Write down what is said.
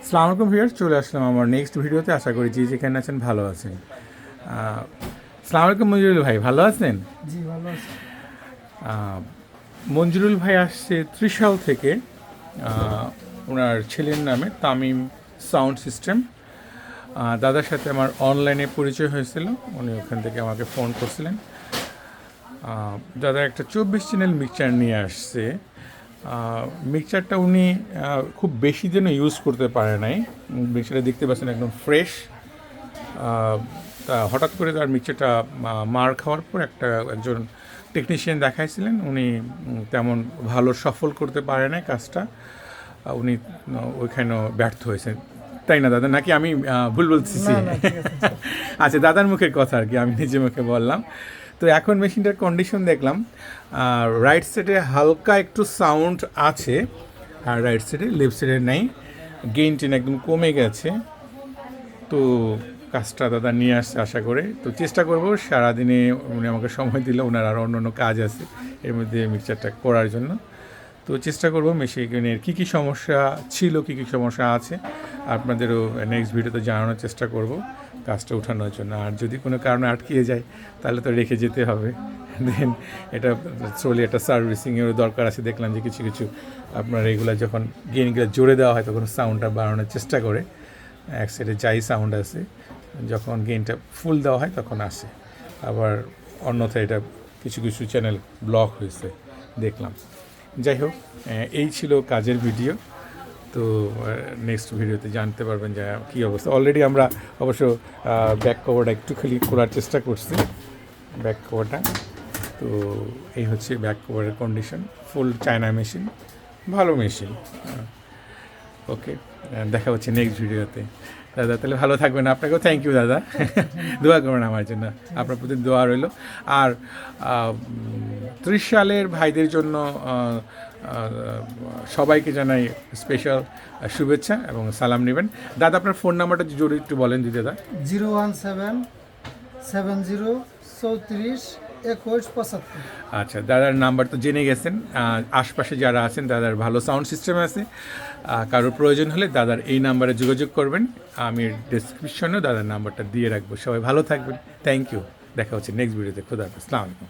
আসসালামু আলাইকুম ভিউয়ার্স, চলে আসলাম আমার নেক্সট ভিডিওতে। আশা করি যে যেখানে আছেন ভালো আছেন। আসসালামু আলাইকুম মঞ্জুরুল ভাই, ভালো আছেন? জি ভালো আছি। আহ, মঞ্জুরুল ভাই আসছে ত্রিশাল থেকে, ওনার ছেলের নামে তামিম সাউন্ড সিস্টেম। দাদার সাথে আমার অনলাইনে পরিচয় হয়েছিল, উনি ওখান থেকে আমাকে ফোন করছিলেন। দাদা একটা 24 চ্যানেল মিক্সচার নিয়ে আসছে। মিক্সচারটা উনি খুব বেশি দিনও ইউজ করতে পারে নাই। মিক্সচারটা দেখতে পাচ্ছেন একদম ফ্রেশ। তা হঠাৎ করে তার মিক্সচারটা মার খাওয়ার পর একজন টেকনিশিয়ান দেখাইছিলেন, উনি তেমন ভালো সফল করতে পারে নাই কাজটা। উনি ওইখানেও ব্যর্থ হয়েছেন, তাই না দাদা? নাকি আমি ভুল বলছি? না না ঠিক আছে স্যার। আচ্ছা, দাদার মুখের কথা আর কি, আমি নিজে মুখে বললাম। তো এখন মেশিনটার কন্ডিশন দেখলাম, রাইট সাইডে হালকা একটু সাউন্ড আছে, আর রাইট সাইডে লেফট সাইডে নেই, গেইন টেন একদম কমে গেছে। তো কাজটা দাদা নিয়ে আসছে আশা করে। তো চেষ্টা করব সারাদিনে, উনি আমাকে সময় দিলে, ওনার আরও অন্য অন্য কাজ আছে এর মধ্যে মিক্সচারটা করার জন্য। তো চেষ্টা করব মেশিনের কী কী সমস্যা ছিল, কী কী সমস্যা আছে আপনাদেরও নেক্সট ভিডিওতে জানানোর চেষ্টা করব কাজটা ওঠানোর জন্য। আর যদি কোনো কারণে আটকিয়ে যায় তাহলে তো রেখে যেতে হবে। দেন এটা চলে, একটা সার্ভিসিংয়েরও দরকার আছে। দেখলাম যে কিছু কিছু আপনার এগুলো যখন গেইনগুলো জোরে দেওয়া হয় তখন সাউন্ডটা বাড়ানোর চেষ্টা করে। এক সাইডে যাই সাউন্ড আছে, যখন গেইনটা ফুল দেওয়া হয় তখন আসে। আবার অন্যথায় এটা কিছু কিছু চ্যানেল ব্লক হয়েছে দেখলাম। যাই হোক, এই ছিল কাজের ভিডিও। তো নেক্সট ভিডিওতে জানতে পারবেন যে কী অবস্থা। অলরেডি আমরা অবশ্য ব্যাক কভারটা একটু খালি খোলার চেষ্টা করছি, ব্যাক কভারটা। তো এই হচ্ছে ব্যাক কভারের কন্ডিশন। ফুল চায়না মেশিন, ভালো মেশিন। ওকে, দেখা হচ্ছে নেক্সট ভিডিওতে। দাদা তাহলে ভালো থাকবেন, আপনাকেও থ্যাংক ইউ দাদা। দোয়া করবেন আমার জন্য, আপনার প্রতি দোয়া রইল। আর 30 সালের ভাইদের জন্য সবাইকে জানাই স্পেশাল শুভেচ্ছা এবং সালাম নেবেন। দাদা আপনার ফোন নাম্বারটা জরুরি একটু বলেন দিদি দাদা। 01770342175। আচ্ছা, দাদার নাম্বার তো জেনে গেছেন। আশপাশে যারা আছেন, দাদার ভালো সাউন্ড সিস্টেম আছে। কারোর প্রয়োজন হলে দাদার এই নাম্বারে যোগাযোগ করবেন। আমি ডিসক্রিপশনেও দাদার নাম্বারটা দিয়ে রাখবো। সবাই ভালো থাকবেন, থ্যাংক ইউ। দেখা হচ্ছে নেক্সট ভিডিওতে। খুদা হাফেজ, আসসালামু আলাইকুম।